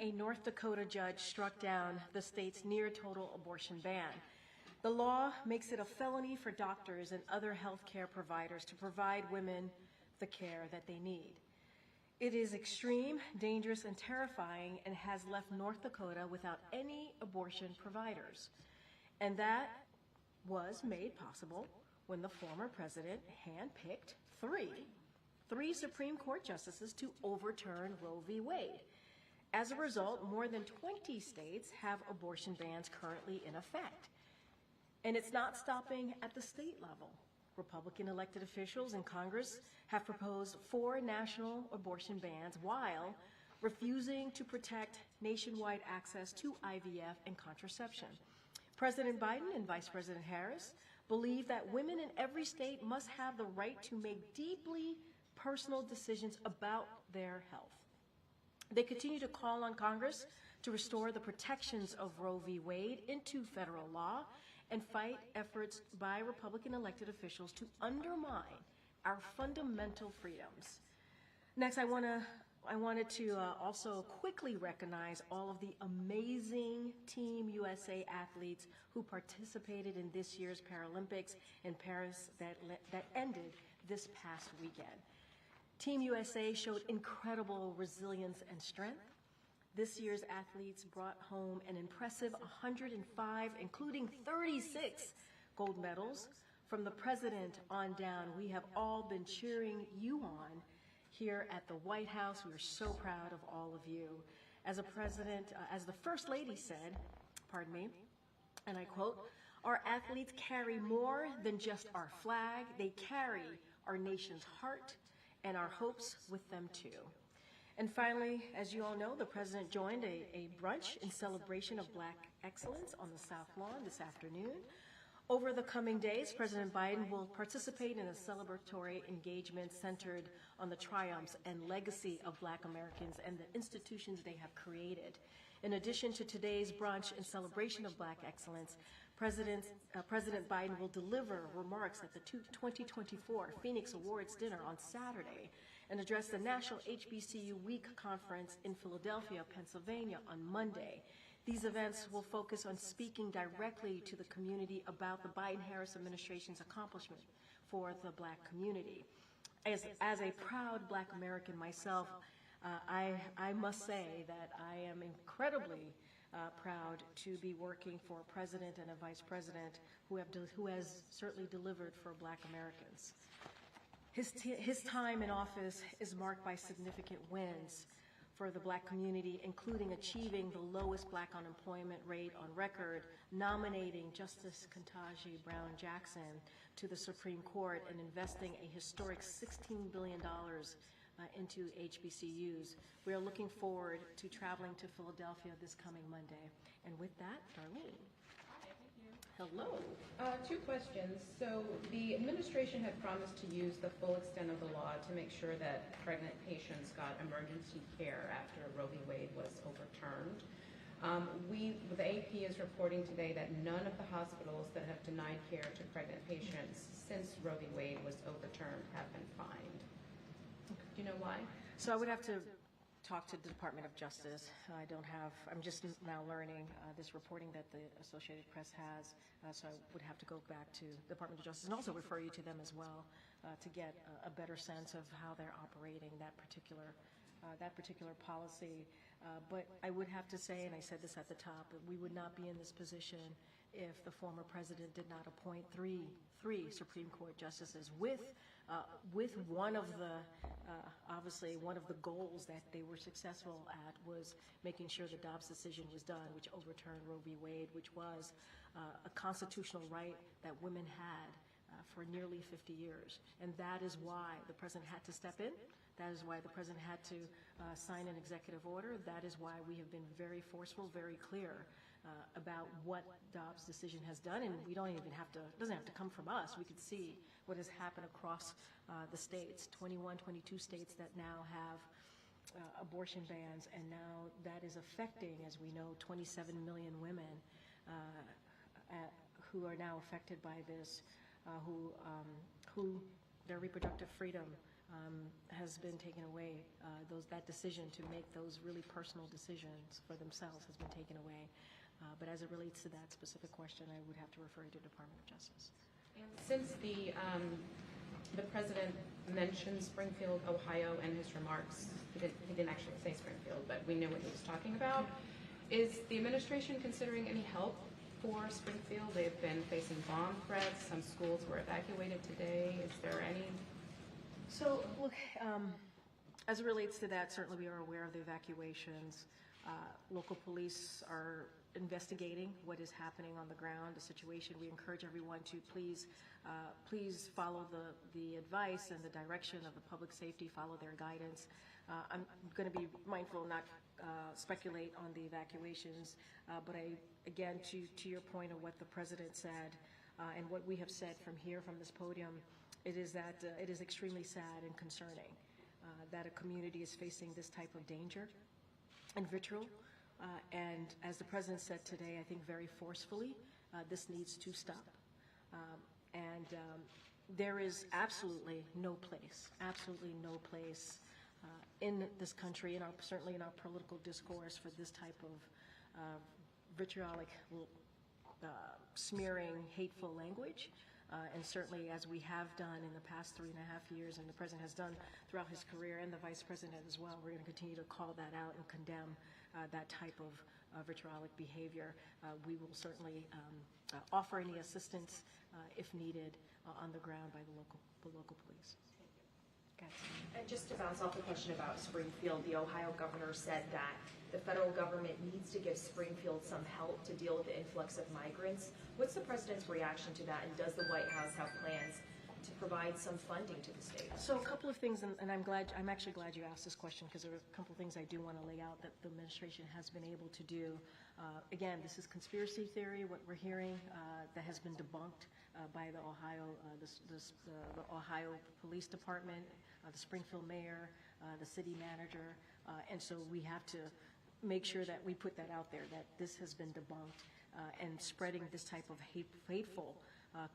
a North Dakota judge struck down the state's near-total abortion ban. The law makes it a felony for doctors and other healthcare providers to provide women the care that they need. It is extreme, dangerous, and terrifying, and has left North Dakota without any abortion providers. And that was made possible when the former president handpicked three Supreme Court justices to overturn Roe v. Wade. As a result, more than 20 states have abortion bans currently in effect. And it's not stopping at the state level. Republican elected officials in Congress have proposed 4 national abortion bans while refusing to protect nationwide access to IVF and contraception. President Biden and Vice President Harris believe that women in every state must have the right to make deeply personal decisions about their health. They continue to call on Congress to restore the protections of Roe v. Wade into federal law and fight efforts by Republican elected officials to undermine our fundamental freedoms. Next, I wanted to also quickly recognize all of the amazing Team USA athletes who participated in this year's Paralympics in Paris that ended this past weekend. Team USA showed incredible resilience and strength. This year's athletes brought home an impressive 105, including 36 gold medals. From the president on down, we have all been cheering you on here at the White House. We are so proud of all of you. As the First Lady said, pardon me, and I quote, "Our athletes carry more than just our flag. They carry our nation's heart and our hopes with them too." And finally, as you all know, the president joined a brunch in celebration of Black excellence on the South Lawn this afternoon. Over the coming days, President Biden will participate in a celebratory engagement centered on the triumphs and legacy of Black Americans and the institutions they have created. In addition to today's brunch in celebration of Black excellence, President Biden will deliver remarks at the 2024 Phoenix Awards dinner on Saturday and address the National HBCU Week Conference in Philadelphia, Pennsylvania on Monday. These events will focus on speaking directly to the community about the Biden-Harris administration's accomplishment for the Black community. As a proud Black American myself, I must say that I am incredibly proud to be working for a president and a vice president who has certainly delivered for Black Americans. His time in office is marked by significant wins for the Black community, including achieving the lowest Black unemployment rate on record, nominating Justice Ketanji Brown Jackson to the Supreme Court, and investing a historic $16 billion into HBCUs. We are looking forward to traveling to Philadelphia this coming Monday. And with that, Darlene. Hello. 2 questions. So the administration had promised to use the full extent of the law to make sure that pregnant patients got emergency care after Roe v. Wade was overturned. The AP is reporting today that none of the hospitals that have denied care to pregnant patients since Roe v. Wade was overturned have been fined. Do you know why? So I would have to talk to the Department of Justice. I'm just now learning this reporting that the Associated Press has, so I would have to go back to the Department of Justice and also refer you to them as well to get a better sense of how they're operating that particular policy. But I would have to say, and I said this at the top, that we would not be in this position if the former president did not appoint three Supreme Court justices with one of the, obviously one of the goals that they were successful at was making sure the Dobbs decision was done, which overturned Roe v. Wade, which was a constitutional right that women had for nearly 50 years. And that is why the president had to step in. That is why the president had to sign an executive order. That is why we have been very forceful, very clear about what Dobbs' decision has done, and we don't even have to, it doesn't have to come from us. We could see what has happened across the states, 21, 22 states that now have abortion bans, and now that is affecting, as we know, 27 million women who are now affected by this, who their reproductive freedom has been taken away. That decision to make those really personal decisions for themselves has been taken away. But as it relates to that specific question, I would have to refer you to Department of Justice. And since the president mentioned Springfield, Ohio, in his remarks, he didn't actually say Springfield, but we know what he was talking about. Is the administration considering any help for Springfield? They've been facing bomb threats. Some schools were evacuated today. Is there any? So, look, as it relates to that, certainly we are aware of the evacuations. Local police are investigating what is happening on the ground, the situation. We encourage everyone to please follow the advice and the direction of the public safety, follow their guidance. I'm going to be mindful not speculate on the evacuations, but again, to your point of what the president said and what we have said from here, from this podium, it is that it is extremely sad and concerning that a community is facing this type of danger and vitriol. And as the president said today, I think very forcefully, this needs to stop. There is absolutely no place in this country, certainly in our political discourse, for this type of vitriolic, smearing, hateful language. And certainly, as we have done in the past 3.5 years, and the president has done throughout his career, and the vice president as well, we're going to continue to call that out and condemn that type of vitriolic behavior. We will certainly offer any assistance if needed on the ground by the local police. And just to bounce off the question about Springfield, the Ohio governor said that the federal government needs to give Springfield some help to deal with the influx of migrants. What's the president's reaction to that, and does the White House have plans to provide some funding to the state? So a couple of things, and I'm actually glad you asked this question, because there are a couple of things I do want to lay out that the administration has been able to do. Again, this is conspiracy theory, what we're hearing, that has been debunked by the Ohio Police Department, the Springfield mayor, the city manager, and so we have to make sure that we put that out there, that this has been debunked, and spreading this type of hateful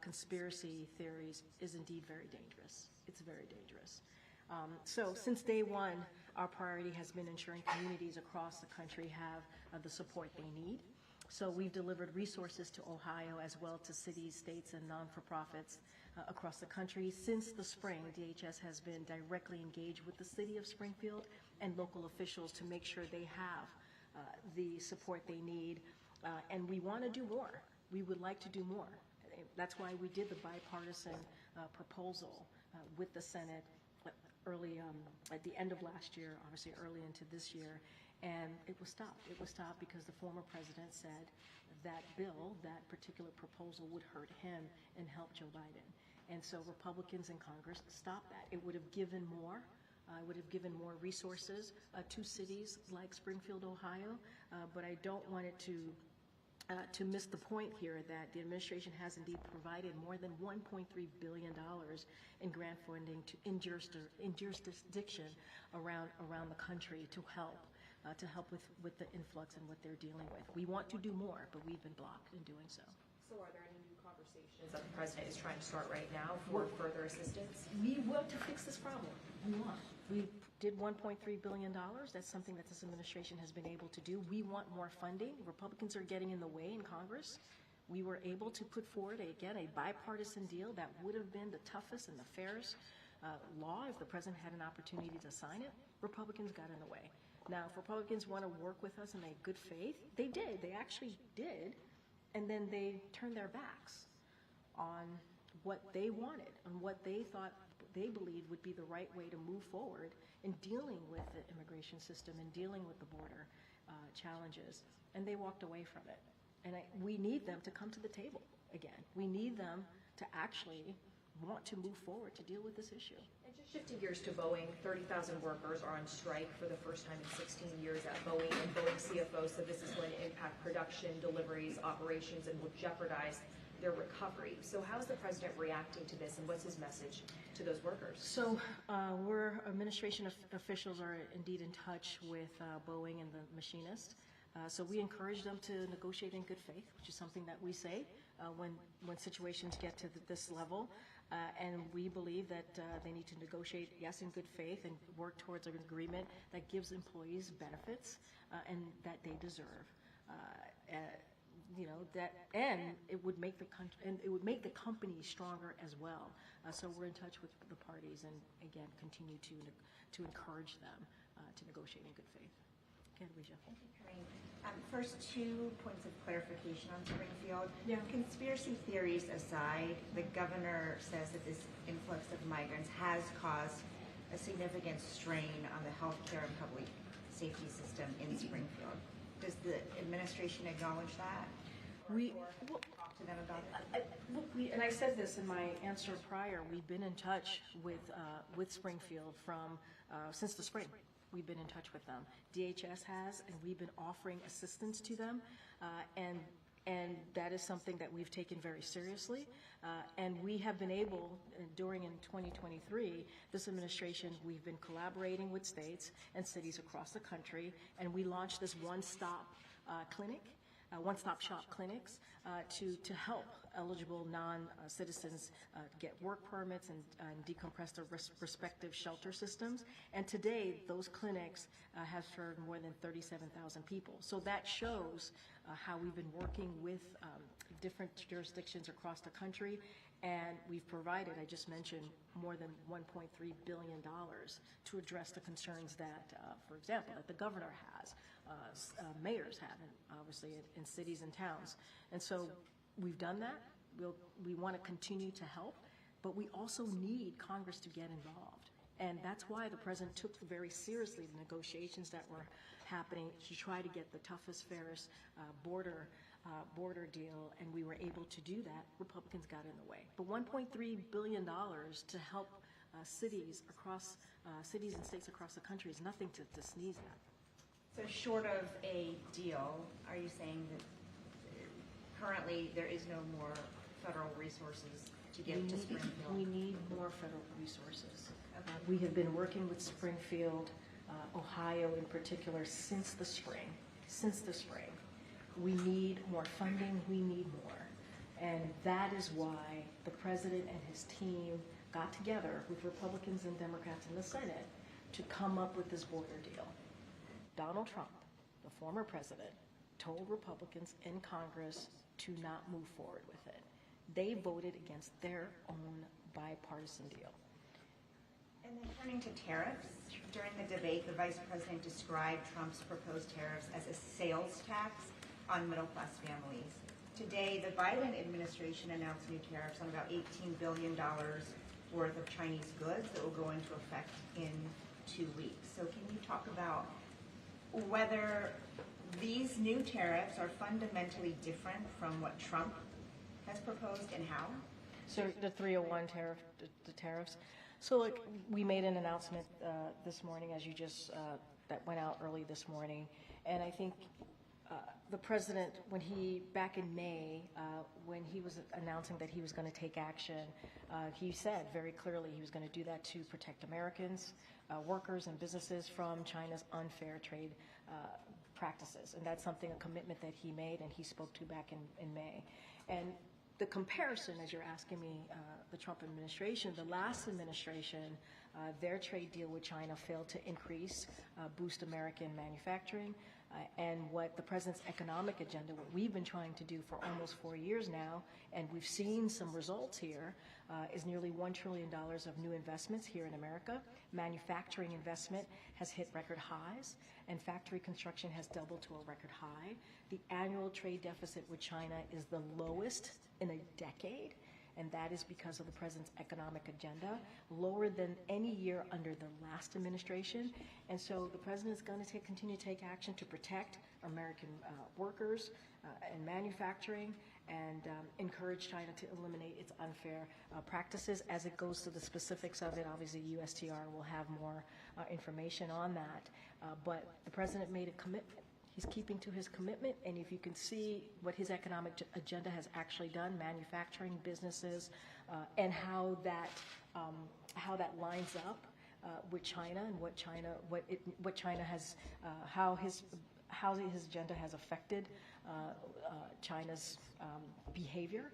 conspiracy theories is indeed very dangerous. It's very dangerous. So since day one, our priority has been ensuring communities across the country have the support they need. So we've delivered resources to Ohio as well to cities, states, and non-for-profits across the country. Since the spring, DHS has been directly engaged with the city of Springfield and local officials to make sure they have the support they need. And we want to do more. We would like to do more. That's why we did the bipartisan proposal with the Senate early at the end of last year, obviously early into this year, and it was stopped. It was stopped because the former president said that bill, that particular proposal, would hurt him and help Joe Biden. And so Republicans in Congress stopped that. It would have given more. It would have given more resources to cities like Springfield, Ohio, but I don't want it to miss the point here that the administration has indeed provided more than $1.3 billion in grant funding in jurisdiction around the country to help with the influx and what they're dealing with. We want to do more, but we've been blocked in doing so. So are there any new conversations that the president is trying to start right now for further assistance? We want to fix this problem. We want. We did $1.3 billion. That's something that this administration has been able to do. We want more funding. Republicans are getting in the way in Congress. We were able to put forward, again, a bipartisan deal that would have been the toughest and the fairest law if the president had an opportunity to sign it. Republicans got in the way. Now, if Republicans want to work with us in a good faith, they did. They actually did. And then they turned their backs on what they wanted, on what they thought they believed would be the right way to move forward in dealing with the immigration system and dealing with the border challenges. And they walked away from it. And we need them to come to the table again. We need them to actually want to move forward to deal with this issue. And just shifting gears to Boeing, 30,000 workers are on strike for the first time in 16 years at Boeing, and Boeing CFO said this is going to impact production, deliveries, operations, and will jeopardize their recovery. So how is the president reacting to this, and what's his message to those workers? So administration officials are indeed in touch with Boeing and the machinist. So we encourage them to negotiate in good faith, which is something that we say when situations get to this level. And we believe that they need to negotiate, yes, in good faith, and work towards an agreement that gives employees benefits and that they deserve. And it would make the company stronger as well. So we're in touch with the parties, and again, continue to encourage them to negotiate in good faith. Okay, Louisa. Thank you, Corinne. First, 2 points of clarification on Springfield. Yeah. Conspiracy theories aside, the governor says that this influx of migrants has caused a significant strain on the healthcare and public safety system in Springfield. Does the administration acknowledge that? Talk to them about it? And I said this in my answer prior, we've been in touch with Springfield since the spring. We've been in touch with them. DHS has, and we've been offering assistance to them, and that is something that we've taken very seriously. And we have been able, during in 2023, this administration, we've been collaborating with states and cities across the country, and we launched this one-stop shop clinics to help eligible non-citizens get work permits and decompress their respective shelter systems. And today, those clinics have served more than 37,000 people. So that shows how we've been working with different jurisdictions across the country. And we've provided, I just mentioned, more than $1.3 billion to address the concerns that, for example, that the governor has, mayors have, obviously, in cities and towns. And so we've done that. We want to continue to help, but we also need Congress to get involved. And that's why the president took very seriously the negotiations that were happening to try to get the toughest, fairest border deal, and we were able to do that. Republicans got in the way. But $1.3 billion to help cities and states across the country is nothing to sneeze at. So short of a deal, are you saying that currently there is no more federal resources to give to Springfield? We need more federal resources. We have been working with Springfield, Ohio in particular, since the spring. We need more funding. We need more. And that is why the president and his team got together with Republicans and Democrats in the Senate to come up with this border deal. Donald Trump, the former president, told Republicans in Congress to not move forward with it. They voted against their own bipartisan deal. And then turning to tariffs, during the debate, the vice president described Trump's proposed tariffs as a sales tax on middle-class families. Today, the Biden administration announced new tariffs on about $18 billion worth of Chinese goods that will go into effect in 2 weeks. So can you talk about whether these new tariffs are fundamentally different from what Trump has proposed and how? So the 301 tariff, the tariffs. So look, we made an announcement this morning, as you just, that went out early this morning. And I think the president, back in May, when he was announcing that he was going to take action, he said very clearly he was going to do that to protect Americans, workers and businesses from China's unfair trade practices. And that's a commitment that he made and he spoke to back in May. And the comparison, as you're asking me, the Trump administration, the last administration, their trade deal with China failed to boost American manufacturing. And what the president's economic agenda, what we've been trying to do for almost 4 years now, and we've seen some results here, is nearly $1 trillion of new investments here in America. Manufacturing investment has hit record highs, and factory construction has doubled to a record high. The annual trade deficit with China is the lowest in a decade, and that is because of the president's economic agenda, lower than any year under the last administration. And so the president is going to continue to take action to protect American workers and manufacturing, and encourage China to eliminate its unfair practices. As it goes to the specifics of it, obviously USTR will have more information on that. But the president made a commitment. He's keeping to his commitment, and if you can see what his economic agenda has actually done, manufacturing, businesses, and how that lines up with China and what China has, how his agenda has affected China's behavior,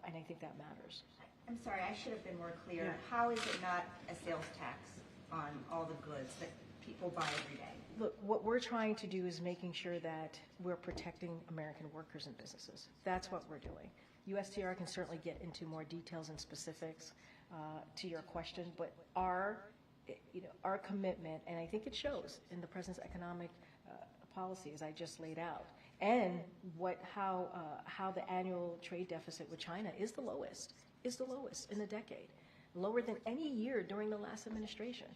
and I think that matters. I'm sorry, I should have been more clear. Yeah. How is it not a sales tax on all the goods that people buy every day? Look, what we're trying to do is making sure that we're protecting American workers and businesses. That's what we're doing. USTR can certainly get into more details and specifics to your question, but our commitment, and I think it shows in the President's economic policy, as I just laid out, and how the annual trade deficit with China is the lowest in a decade, lower than any year during the last administration.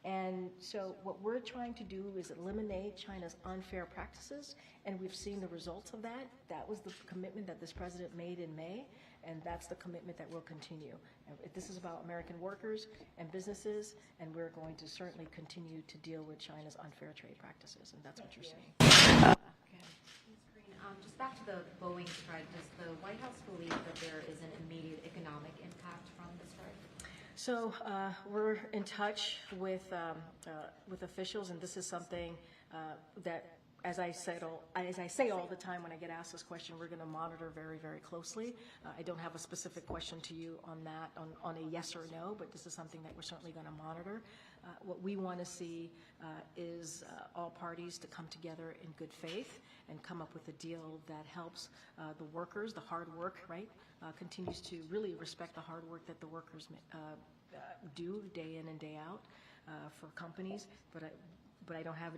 And so what we're trying to do is eliminate China's unfair practices, and we've seen the results of that. That was the commitment that this president made in May, and that's the commitment that will continue. And this is about American workers and businesses, and we're going to certainly continue to deal with China's unfair trade practices, and that's what you're seeing. Ms. Green, just back to the Boeing strike, does the White House believe that there is an immediate economic impact from the strike? So we're in touch with officials, and this is something that, as I say all the time when I get asked this question, we're going to monitor very, very closely. I don't have a specific question to you on that, on a yes or no, but this is something that we're certainly going to monitor. What we want to see is all parties to come together in good faith and come up with a deal that helps the workers, the hard work, right, continues to really respect the hard work that the workers do day in and day out for companies. But I don't have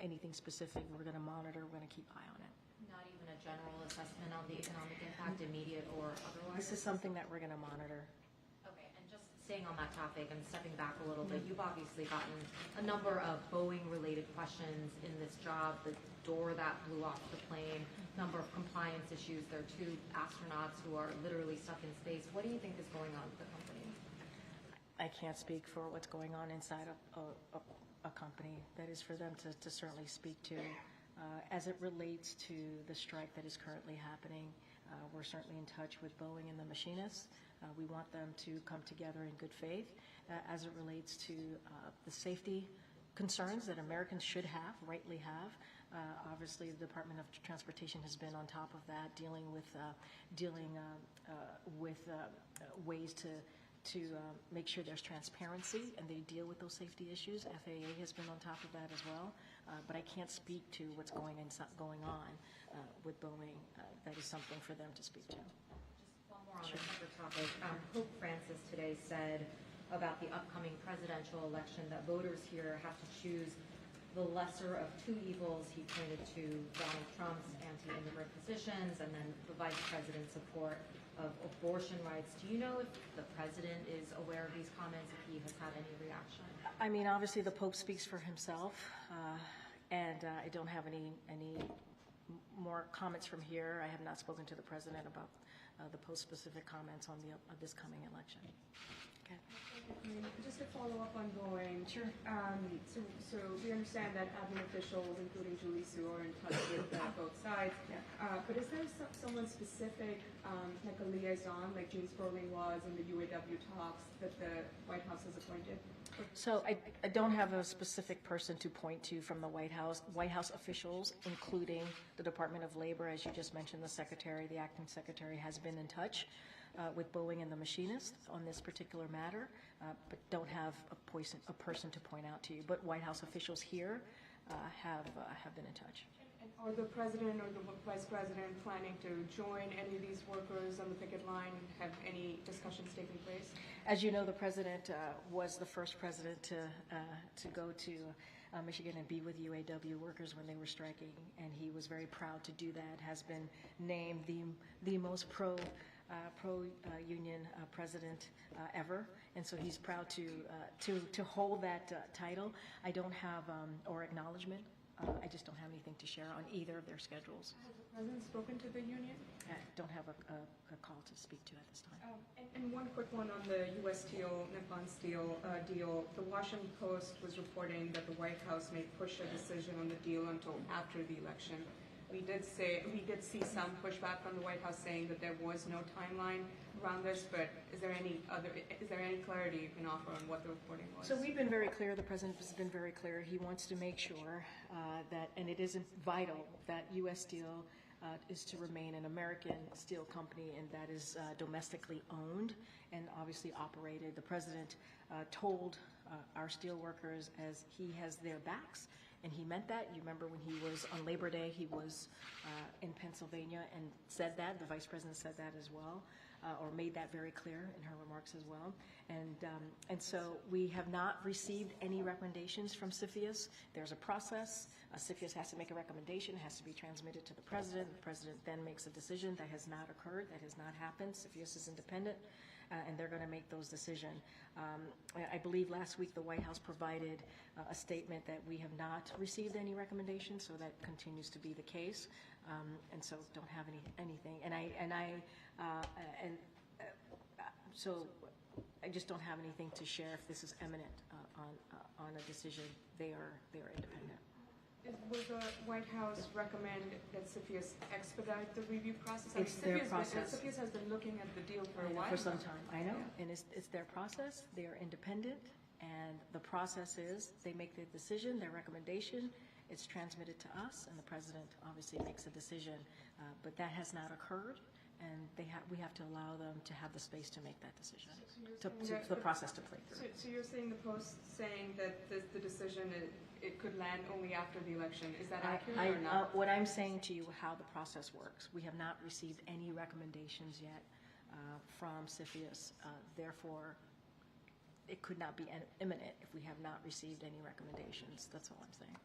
anything specific. We're going to monitor. We're going to keep eye on it. Not even a general assessment on the economic impact, immediate or otherwise? This is something that we're going to monitor. Okay, and just staying on that topic and stepping back a little bit, you've obviously gotten a number of Boeing-related questions in this job, the door that blew off the plane, number of compliance issues. There are 2 astronauts who are literally stuck in space. What do you think is going on with the company? I can't speak for what's going on inside a company. That is for them to certainly speak to. As it relates to the strike that is currently happening, we're certainly in touch with Boeing and the machinists. We want them to come together in good faith as it relates to the safety concerns that Americans should have, rightly have. Obviously, the Department of Transportation has been on top of that, dealing with ways to make sure there's transparency and they deal with those safety issues. FAA has been on top of that as well, but I can't speak to what's going on with Boeing. That is something for them to speak to. Just one more on a separate topic. Pope Francis today said about the upcoming presidential election that voters here have to choose the lesser of 2 evils. He pointed to Donald Trump's anti-immigrant positions and then the vice president's support of abortion rights. Do you know if the president is aware of these comments, if he has had any reaction? I mean, obviously the Pope speaks for himself, and I don't have any more comments from here. I have not spoken to the president about the Pope's specific comments on this coming election. Okay. Just to follow up on Boeing. Sure. So we understand that admin officials, including Julie Su, are in touch with both sides. Yeah. But is there someone specific, like a liaison, like James Sperling was in the UAW talks, that the White House has appointed? So I don't have a specific person to point to from the White House. White House officials, including the Department of Labor, as you just mentioned, the secretary, the acting secretary, has been in touch with Boeing and the machinists on this particular matter, but don't have a person to point out to you. But White House officials here have been in touch. And are the president or the vice president planning to join any of these workers on the picket line? Have any discussions taken place? As you know, the president was the first president to go to Michigan and be with UAW workers when they were striking, and he was very proud to do that. Has been named the most pro-union president ever, and so he's proud to hold that title. I don't have or acknowledgement. I just don't have anything to share on either of their schedules. Has the president spoken to the union? I don't have a call to speak to at this time. And one quick one on the U.S. Steel, Nippon Steel deal. The Washington Post was reporting that the White House may push a decision on the deal until after the election. We did see some pushback from the White House saying that there was no timeline around this, but is there any clarity you can offer on what the reporting was? So we've been very clear, the president has been very clear, he wants to make sure that, and it is vital, that U.S. Steel is to remain an American steel company, and that is domestically owned and obviously operated. The president told our steel workers as he has their backs, and he meant that. You remember when he was on Labor Day, he was in Pennsylvania and said that. The vice president said that as well, or made that very clear in her remarks as well. And so we have not received any recommendations from CFIUS. There's a process. CFIUS has to make a recommendation, has to be transmitted to the president. The president then makes a decision. That has not occurred. That has not happened. CFIUS is independent, and they're going to make those decisions. I believe last week the White House provided a statement that we have not received any recommendations, so that continues to be the case. And so don't have anything. So I just don't have anything to share if this is imminent on a decision. They are independent. Will the White House recommend that CFIUS expedite the review process? It's their process. CFIUS has been looking at the deal for a while. For some time, I know. Yeah. And it's their process. They are independent. And the process is they make their decision, their recommendation. It's transmitted to us, and the president obviously makes a decision. But that has not occurred, and we have to allow them to have the space to make that decision, the process to play through. So you're saying the Post saying that the decision, it could land only after the election. Is that accurate or not? What I'm saying to you, how the process works, we have not received any recommendations yet from CFIUS. Therefore, it could not be imminent if we have not received any recommendations. That's all I'm saying.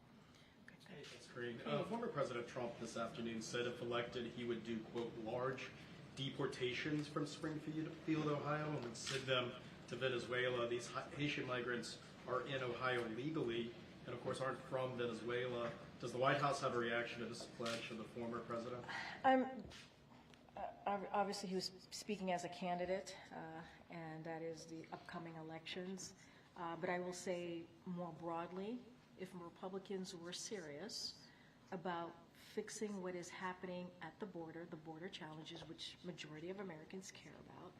Hey, that's great. Former President Trump this afternoon said if elected, he would do, quote, large deportations from Springfield, Ohio, and would send them to Venezuela. These Haitian migrants are in Ohio legally and, of course, aren't from Venezuela. Does the White House have a reaction to this pledge of the former president? Obviously, he was speaking as a candidate, and that is the upcoming elections. But I will say more broadly, if Republicans were serious about fixing what is happening at the border challenges, which majority of Americans care about,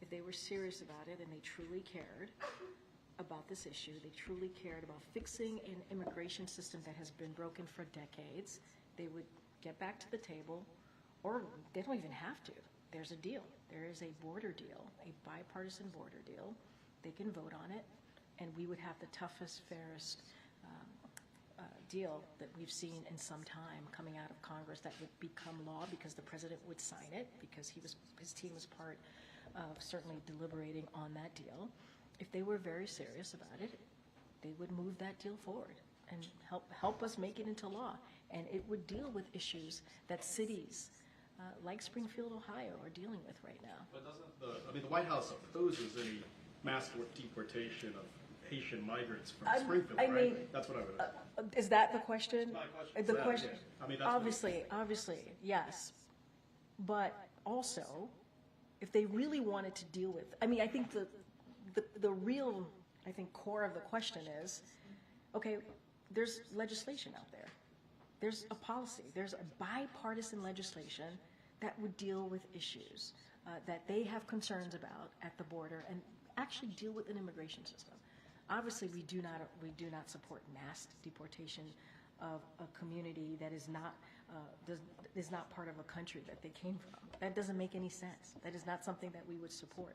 if they were serious about it and they truly cared about this issue, they truly cared about fixing an immigration system that has been broken for decades, they would get back to the table, or they don't even have to. There's a deal. There is a border deal, a bipartisan border deal. They can vote on it, and we would have the toughest, fairest deal that we've seen in some time coming out of Congress that would become law because the president would sign it because his team was part of certainly deliberating on that deal. If they were very serious about it, they would move that deal forward and help us make it into law. And it would deal with issues that cities like Springfield, Ohio are dealing with right now. But doesn't the White House opposes any mass deportation of Haitian migrants from Springfield, I right? mean, That's what I would. Is that the question? My question. The Yeah, question, yeah. I mean, that's obviously, yes. But also, if they really wanted to deal with, I mean, I think the real, I think, core of the question is, okay, there's legislation out there. There's a policy. There's a bipartisan legislation that would deal with issues that they have concerns about at the border and actually deal with an immigration system. Obviously, we do not support mass deportation of a community that is not part of a country that they came from. That doesn't make any sense. That is not something that we would support.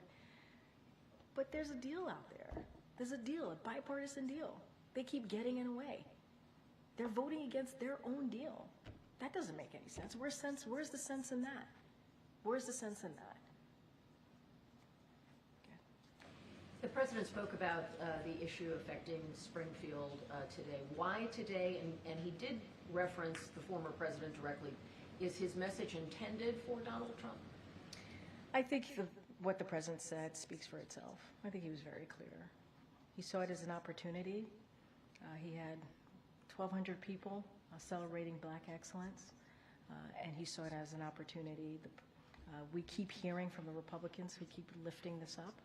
But there's a deal out there. There's a deal, a bipartisan deal. They keep getting in the way. They're voting against their own deal. That doesn't make any sense. Where's the sense in that? Where's the sense in that? The president spoke about the issue affecting Springfield today. Why today? And he did reference the former president directly. Is his message intended for Donald Trump? I think what the president said speaks for itself. I think he was very clear. He saw it as an opportunity. He had 1,200 people celebrating Black excellence, and he saw it as an opportunity. We keep hearing from the Republicans who keep lifting this up,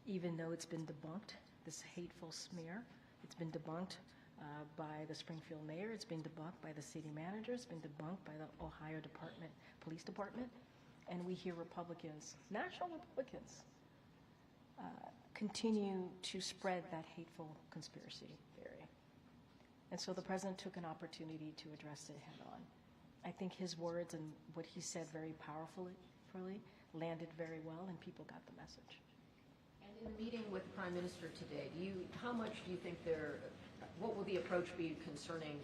even though it's been debunked, this hateful smear. It's been debunked by the Springfield mayor. It's been debunked by the city manager. It's been debunked by the Ohio Police Department. And we hear Republicans, national Republicans, continue to spread that hateful conspiracy theory. And so the president took an opportunity to address it head on. I think his words and what he said very powerfully landed very well, and people got the message. And in the meeting with the Prime Minister today, how much do you think what will the approach be concerning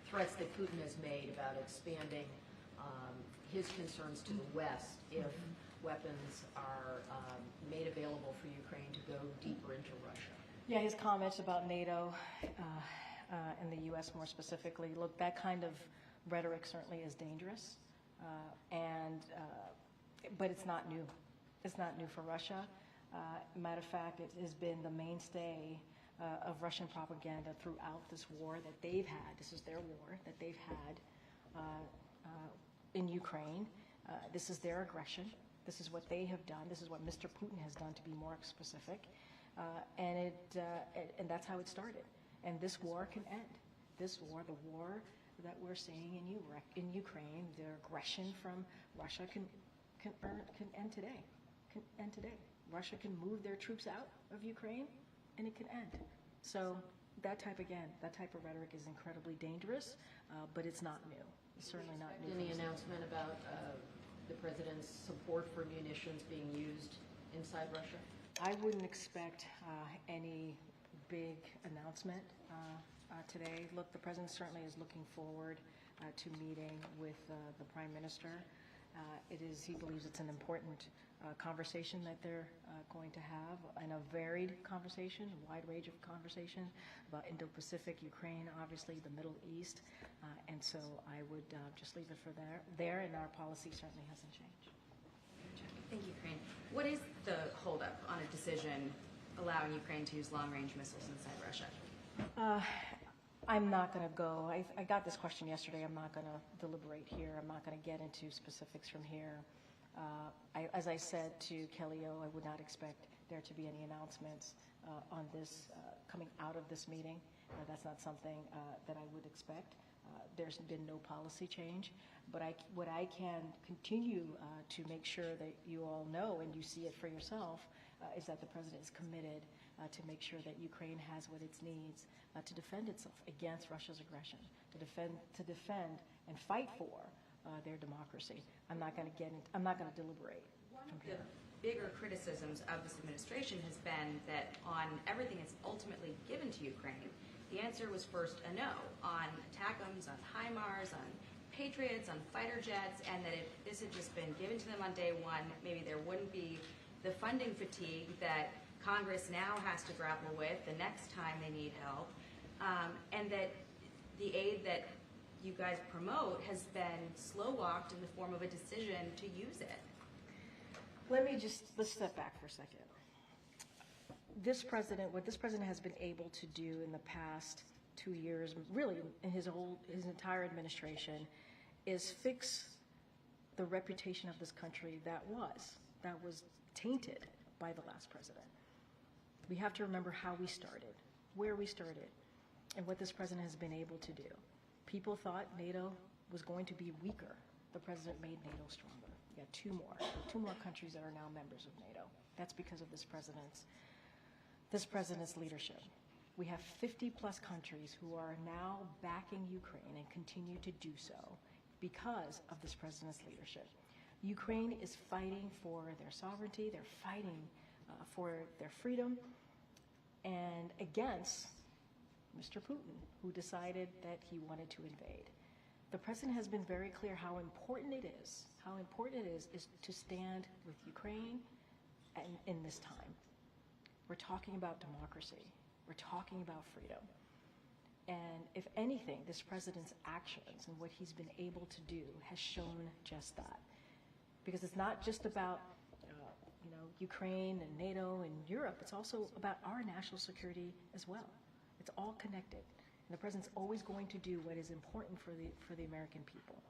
threats that Putin has made about expanding his concerns to the West if weapons are made available for Ukraine to go deeper into Russia? Yeah, his comments about NATO and the U.S. more specifically, look, that kind of rhetoric certainly is dangerous, but it's not new. It's not new for Russia. Matter of fact, it has been the mainstay of Russian propaganda throughout this war that they've had. This is their war that they've had in Ukraine. This is their aggression. This is what they have done. This is what Mr. Putin has done, to be more specific. And that's how it started. And this war can end. This war, the war that we're seeing in Ukraine, the aggression from Russia can end today. Can end today. Russia can move their troops out of Ukraine, and it can end. So that type of rhetoric is incredibly dangerous, but it's not new. It's certainly not new. Any announcement about the president's support for munitions being used inside Russia? I wouldn't expect any big announcement today. Look, the president certainly is looking forward to meeting with the prime minister. He believes it's an important conversation that they're going to have, and a varied conversation, a wide range of conversation about Indo-Pacific, Ukraine, obviously the Middle East, and so I would just leave it for there, and our policy certainly hasn't changed. Thank you, Ukraine. What is the holdup on a decision allowing Ukraine to use long-range missiles inside Russia? I'm not going to go. I got this question yesterday. I'm not going to deliberate here. I'm not going to get into specifics from here. As I said to Kelly O, I would not expect there to be any announcements on this coming out of this meeting. That's not something that I would expect. There's been no policy change, but what I can continue to make sure that you all know and you see it for yourself is that the president is committed to make sure that Ukraine has what it needs to defend itself against Russia's aggression, to defend and fight for their democracy. I'm not going to deliberate. One of the bigger criticisms of this administration has been that on everything that's ultimately given to Ukraine, the answer was first a no on ATACMS, on HIMARS, on Patriots, on fighter jets, and that if this had just been given to them on day one, maybe there wouldn't be the funding fatigue that Congress now has to grapple with the next time they need help, and that the aid that you guys promote has been slow-walked in the form of a decision to use it. Let's step back for a second. What this president has been able to do in the past 2 years, really in his entire administration, is fix the reputation of this country that was tainted by the last president. We have to remember how we started, where we started, and what this president has been able to do. People thought NATO was going to be weaker. The president made NATO stronger. We got two more countries that are now members of NATO. That's because of this president's leadership. We have 50-plus countries who are now backing Ukraine and continue to do so because of this president's leadership. Ukraine is fighting for their sovereignty. They're fighting for their freedom and against Mr. Putin, who decided that he wanted to invade. The president has been very clear how important it is to stand with Ukraine in this time. We're talking about democracy. We're talking about freedom. And if anything, this president's actions and what he's been able to do has shown just that. Because it's not just about Ukraine and NATO and Europe. It's also about our national security as well. It's all connected. And the president's always going to do what is important for the American people.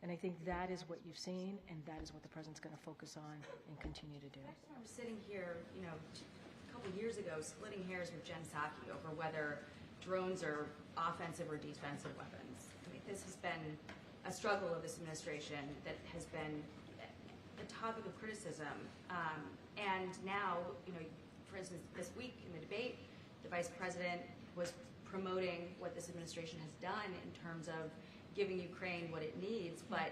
And I think that is what you've seen, and that is what the president's going to focus on and continue to do. I just remember sitting here, a couple years ago, splitting hairs with Jen Psaki over whether drones are offensive or defensive weapons. I mean, this has been a struggle of this administration that has been a topic of criticism. And now, for instance, this week in the debate, the vice president was promoting what this administration has done in terms of giving Ukraine what it needs, but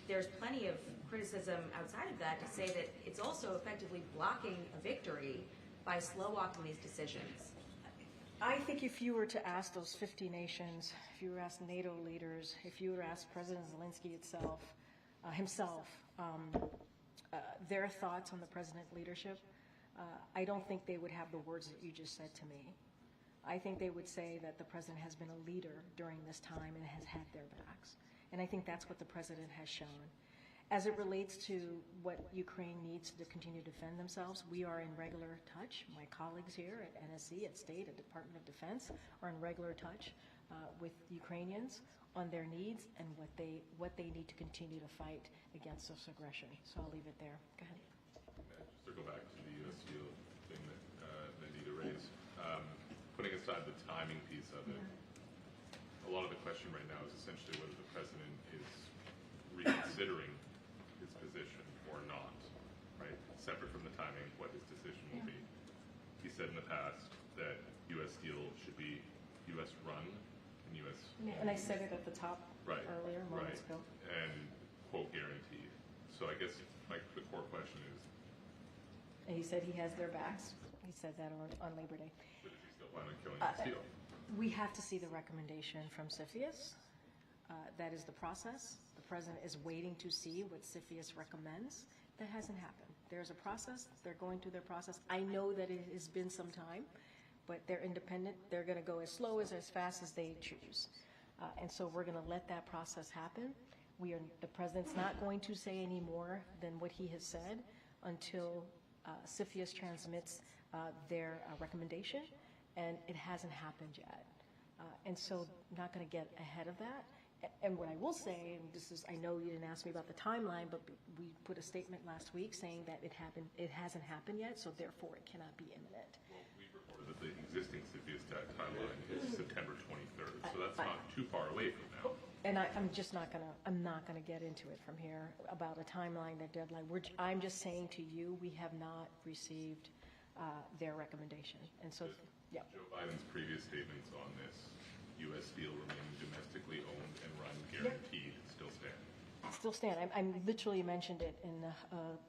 there's plenty of criticism outside of that to say that it's also effectively blocking a victory by slow-walking these decisions. I think if you were to ask those 50 nations, if you were to ask NATO leaders, if you were to ask President Zelensky himself, their thoughts on the president's leadership, I don't think they would have the words that you just said to me. I think they would say that the president has been a leader during this time and has had their backs. And I think that's what the president has shown. As it relates to what Ukraine needs to continue to defend themselves, we are in regular touch. My colleagues here at NSC, at State, at Department of Defense are in regular touch with Ukrainians on their needs and what they need to continue to fight against this aggression. So I'll leave it there. Go ahead. Just circle back to the U.S. Steel thing that Nandita raised. Putting aside the timing piece of it, a lot of the question right now is essentially whether the president is reconsidering his position or not, right? Separate from the timing, what his decision will be. He said in the past that U.S. Steel should be U.S. run and U.S. And I said it at the top earlier, moments ago. And quote guaranteed. So I guess the core question is, And he said he has their backs. He said that on Labor Day. but is he still planning on killing U.S. Steel? We have to see the recommendation from CFIUS. That is the process. The president is waiting to see what CFIUS recommends. That hasn't happened. There's a process. They're going through their process. I know that it has been some time, but they're independent. They're going to go as slow as fast as they choose. And so we're going to let that process happen. The president's not going to say any more than what he has said until CFIUS transmits their recommendation, and it hasn't happened yet. And so I'm not going to get ahead of that. And what I will say, and I know you didn't ask me about the timeline, but we put a statement last week saying that it hasn't happened yet, so therefore it cannot be imminent. Well, we reported that the existing CFIUS timeline is September 23rd, so that's not too far away from now. And I'm not gonna get into it from here about a timeline, the deadline. I'm just saying to you, we have not received their recommendation. And so, yeah. Joe Biden's previous statements on this, U.S. Steel remaining domestically owned and run guaranteed, still stand. Still stand. I literally mentioned it in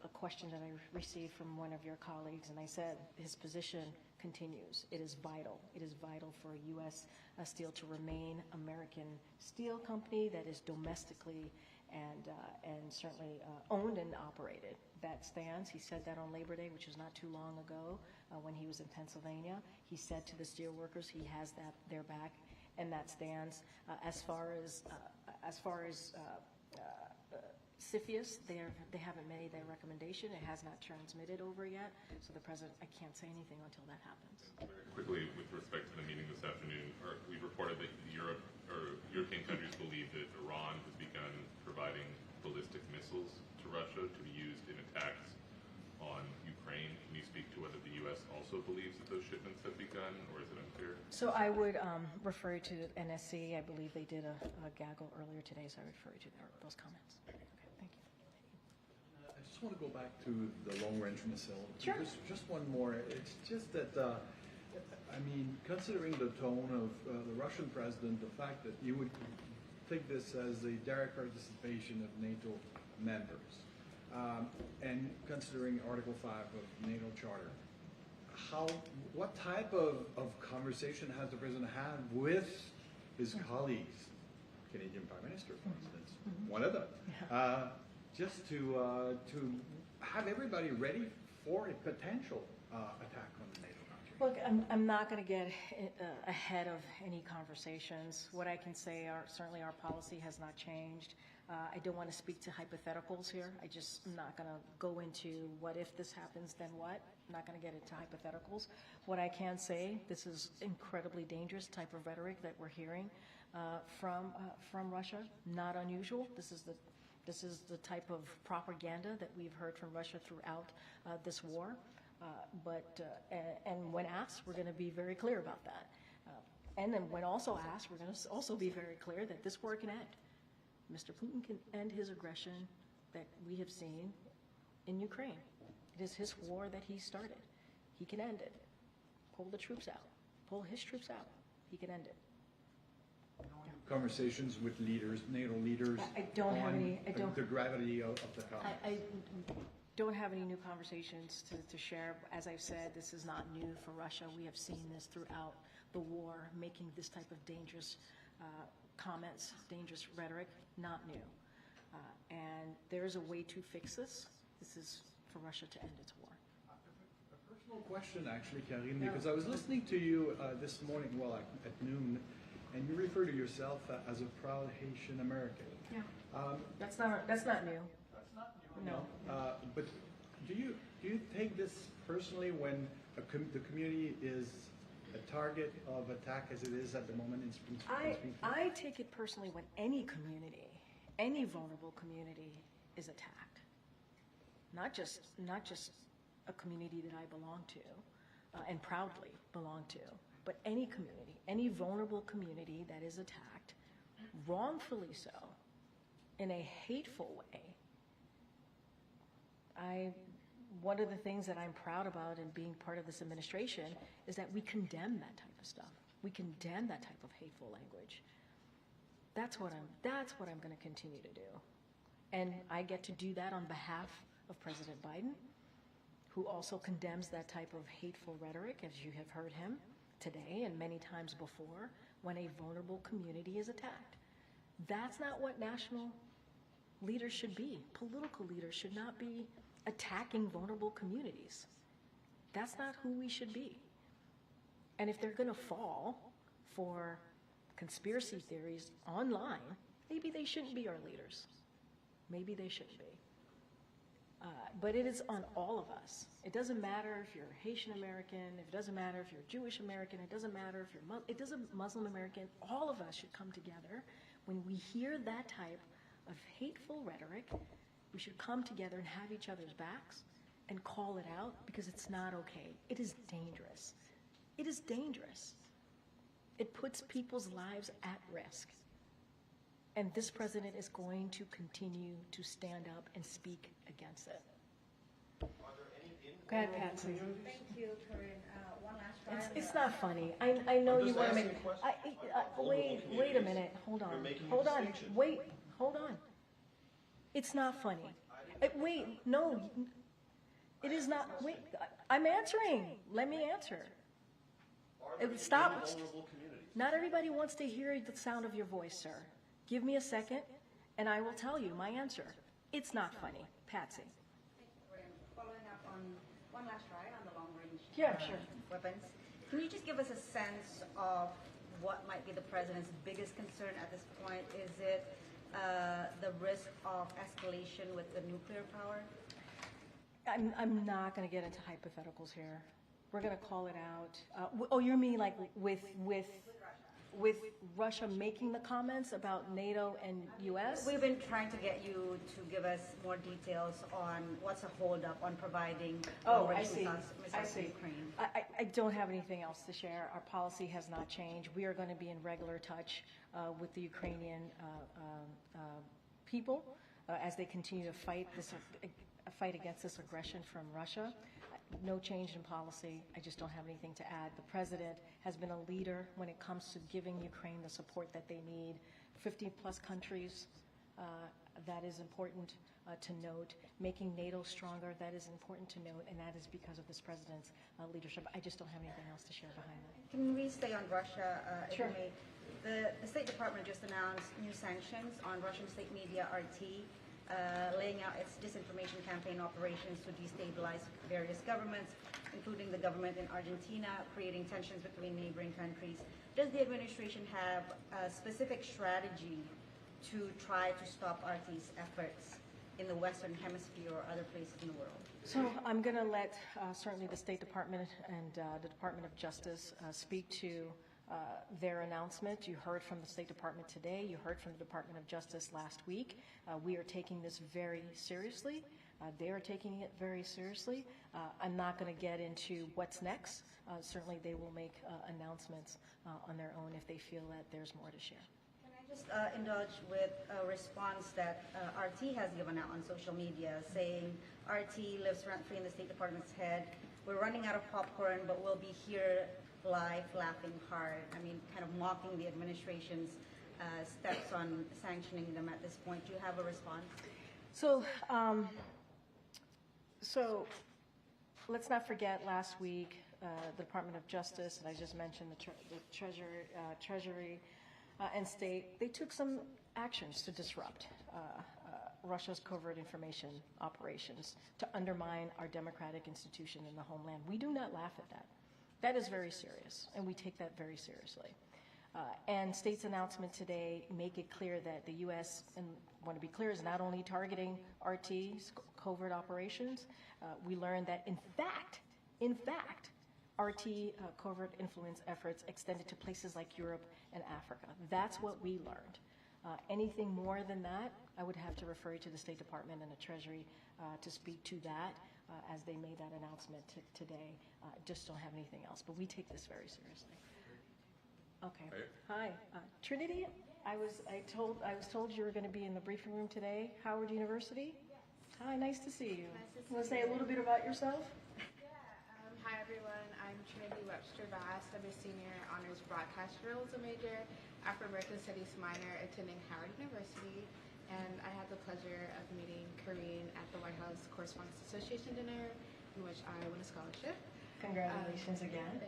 a question that I received from one of your colleagues, and I said his position continues. It is vital. It is vital for U.S. Steel to remain American steel company that is domestically and certainly owned and operated. That stands. He said that on Labor Day, which was not too long ago, when he was in Pennsylvania. He said to the steel workers he has their back, and that stands. As far as CFIUS, they haven't made their recommendation. It has not transmitted over yet. So the president, I can't say anything until that happens. Very quickly, with respect to the meeting this afternoon, we reported that European countries believe that Iran has begun providing ballistic missiles to Russia to be used in attacks on Ukraine. Can you speak to whether the U.S. also believes that those shipments have begun, or is it unclear? So I would refer to NSC. I believe they did a gaggle earlier today, so I would refer to those comments. Okay, thank you. I just want to go back to the long-range missile. Sure. Just one more. It's just that, considering the tone of the Russian president, the fact that you would take this as a direct participation of NATO members, and considering Article 5 of NATO Charter, what type of conversation has the president had with his colleagues, Canadian Prime Minister, for instance, one of them, just to have everybody ready for a potential attack on the NATO country? Look, I'm not going to get ahead of any conversations. What I can say certainly our policy has not changed. I don't want to speak to hypotheticals here. I'm not going to go into what if this happens, then what. I'm not going to get into hypotheticals. What I can say, this is incredibly dangerous type of rhetoric that we're hearing from Russia. Not unusual. This is the type of propaganda that we've heard from Russia throughout this war. And when asked, we're going to be very clear about that. And then when also asked, we're going to also be very clear that this war can end. Mr. Putin can end his aggression that we have seen in Ukraine. It is his war that he started. He can end it. Pull the troops out. Pull his troops out. He can end it. When you conversations with leaders, NATO leaders? I don't have on any- I don't- The gravity of the comments? I don't have any new conversations to share. As I've said, this is not new for Russia. We have seen this throughout the war, making this type of dangerous comments, dangerous rhetoric, not new. And there is a way to fix this. This is for Russia to end its war. A personal question, actually, Karine, because I was listening to you this morning, well, at noon, and you refer to yourself as a proud Haitian American. Yeah. That's not new. No. But do you take this personally when the community is a target of attack as it is at the moment in Springfield? I take it personally when any community, any vulnerable community is attacked. Not just a community that I belong to and proudly belong to, but any community, any vulnerable community that is attacked, wrongfully so, in a hateful way. One of the things that I'm proud about in being part of this administration is that we condemn that type of stuff. We condemn that type of hateful language. That's what I'm going to continue to do. And I get to do that on behalf of President Biden, who also condemns that type of hateful rhetoric, as you have heard him today and many times before, when a vulnerable community is attacked. That's not what national leaders should be. Political leaders should not be attacking vulnerable communities. That's not who we should be. And if they're going to fall for conspiracy theories online, maybe they shouldn't be our leaders. Maybe they shouldn't be. But it is on all of us. It doesn't matter if you're Haitian American, it doesn't matter if you're Jewish American, it doesn't matter if you're Muslim American. All of us should come together when we hear that type of hateful rhetoric. We should come together and have each other's backs and call it out, because it's not okay. It is dangerous. It is dangerous. It puts people's lives at risk. And this president is going to continue to stand up and speak against it. Go ahead, Patsy. Thank you, Corinne. One last try. It's not funny. I know you want to make. Wait a minute. Hold on. Hold on. Wait. Hold on. It's not funny. Wait. No. It is not. Wait. I'm answering. Let me answer. Stop. Not everybody wants to hear the sound of your voice, sir. Give me a second, and I will tell you my answer. It's not funny. Patsy. Following up on one last try on the long-range Sure. weapons, can you just give us a sense of what might be the president's biggest concern at this point? Is it the risk of escalation with the nuclear power? I'm not going to get into hypotheticals here. We're going to call it out. Oh, you mean like with Russia making the comments about NATO and U.S.? We've been trying to get you to give us more details on what's a holdup on providing I see. missiles to Ukraine. I don't have anything else to share. Our policy has not changed. We are going to be in regular touch with the Ukrainian people as they continue to fight against this aggression from Russia. No change in policy. I just don't have anything to add. The president has been a leader when it comes to giving Ukraine the support that they need. 50-plus countries, that is important to note. Making NATO stronger, that is important to note, and that is because of this president's leadership. I just don't have anything else to share behind that. Can we stay on Russia, if Sure. you may? The State Department just announced new sanctions on Russian state media RT, laying out its disinformation campaign operations to destabilize various governments, including the government in Argentina, creating tensions between neighboring countries. Does the administration have a specific strategy to try to stop RT's efforts in the Western Hemisphere or other places in the world? So I'm going to let certainly the State Department and the Department of Justice speak to their announcement. You heard from the State Department today. You heard from the Department of Justice last week. We are taking this very seriously. They are taking it very seriously. I'm not going to get into what's next. Certainly they will make announcements on their own if they feel that there's more to share. Can I just indulge with a response that RT has given out on social media, saying RT lives rent-free in the State Department's head. We're running out of popcorn, but we'll be here live, laughing hard. I mean, kind of mocking the administration's steps on sanctioning them at this point. Do you have a response? So, let's not forget last week, the Department of Justice, and I just mentioned the Treasury and State, they took some actions to disrupt Russia's covert information operations to undermine our democratic institution in the homeland. We do not laugh at that. That is very serious, and we take that very seriously. And State's announcement today make it clear that the U.S., and I want to be clear, is not only targeting RT's covert operations. We learned that, in fact, RT covert influence efforts extended to places like Europe and Africa. That's what we learned. Anything more than that, I would have to refer you to the State Department and the Treasury to speak to that as they made that announcement today. Just don't have anything else, but we take this very seriously. Okay. Hi, Trinity. I was told you were going to be in the briefing room today. Howard University. Hi, nice to see you. Want to say a little bit about yourself? Hi everyone, I'm Trinity Webster Bass. I'm a senior honors broadcast journalism major, Afro-American Studies minor, attending Howard University, and I had the pleasure of meeting Karine at the White House Correspondents Association dinner, in which I won a scholarship. Congratulations again.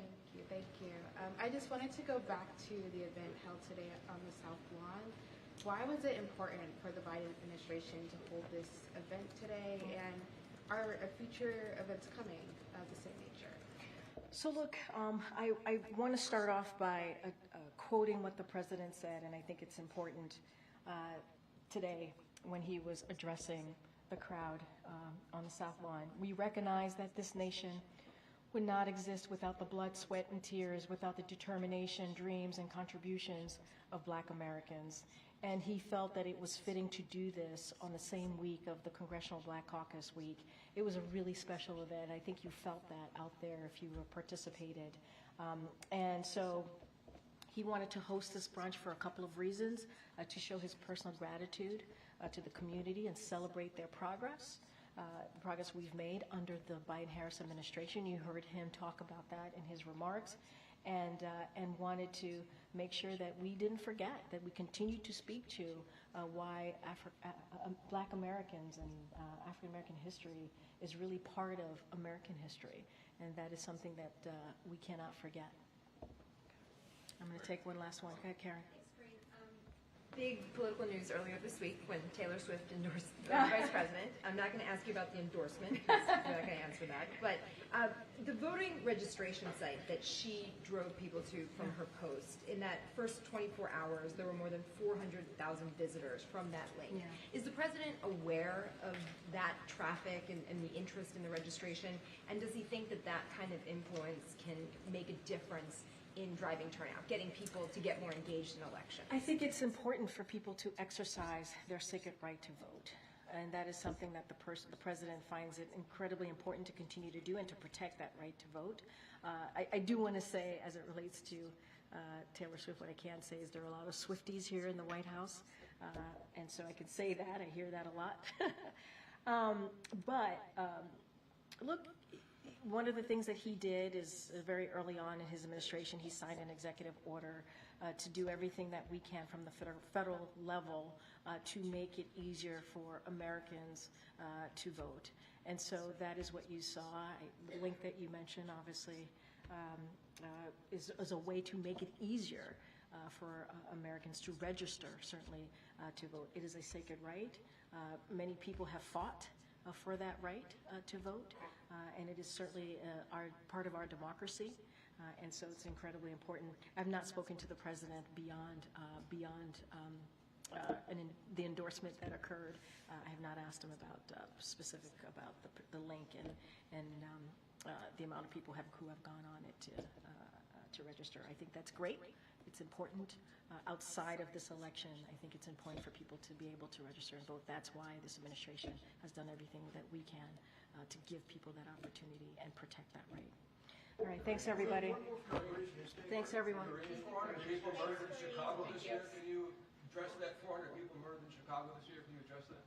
Thank you. I just wanted to go back to the event held today on the South Lawn. Why was it important for the Biden administration to hold this event today, and are future events coming of the same nature? So look, I want to start off by quoting what the president said, and I think it's important today when he was addressing the crowd on the South Lawn. We recognize that this nation would not exist without the blood, sweat, and tears, without the determination, dreams, and contributions of Black Americans. And he felt that it was fitting to do this on the same week of the Congressional Black Caucus Week. It was a really special event. I think you felt that out there if you participated. And so he wanted to host this brunch for a couple of reasons, to show his personal gratitude to the community and celebrate their progress. The progress we've made under the Biden-Harris administration. You heard him talk about that in his remarks, and wanted to make sure that we didn't forget, that we continue to speak to why Black Americans and African American history is really part of American history, and that is something that we cannot forget. I'm going to take one last one. Go ahead, Karen. Big political news earlier this week when Taylor Swift endorsed the vice president. I'm not going to ask you about the endorsement, because you're not going to answer that. But the voting registration site that she drove people to from her post, in that first 24 hours, there were more than 400,000 visitors from that link. Yeah. Is the president aware of that traffic and the interest in the registration? And does he think that that kind of influence can make a difference in driving turnout, getting people to get more engaged in elections? I think it's important for people to exercise their sacred right to vote. And that is something that the president finds it incredibly important to continue to do and to protect that right to vote. I do want to say, as it relates to Taylor Swift, what I can say is there are a lot of Swifties here in the White House. And so I can say that. I hear that a lot. Look, one of the things that he did is very early on in his administration, he signed an executive order to do everything that we can from the federal level to make it easier for Americans to vote. And so that is what you saw. The link that you mentioned, obviously, is a way to make it easier for Americans to register, certainly, to vote. It is a sacred right. Many people have fought for that right to vote. And it is certainly part of our democracy, and so it's incredibly important. I've not spoken to the president beyond the endorsement that occurred. I have not asked him about specific about the link and the amount of people who have gone on it to register. I think that's great. It's important. Outside of this election, I think it's important for people to be able to register and vote. That's why this administration has done everything that we can to give people that opportunity and protect that right. All right, thanks everybody. Thanks everyone. 400 people murdered in Chicago this year. Can you address that? 400 people murdered in Chicago this year. Can you address that?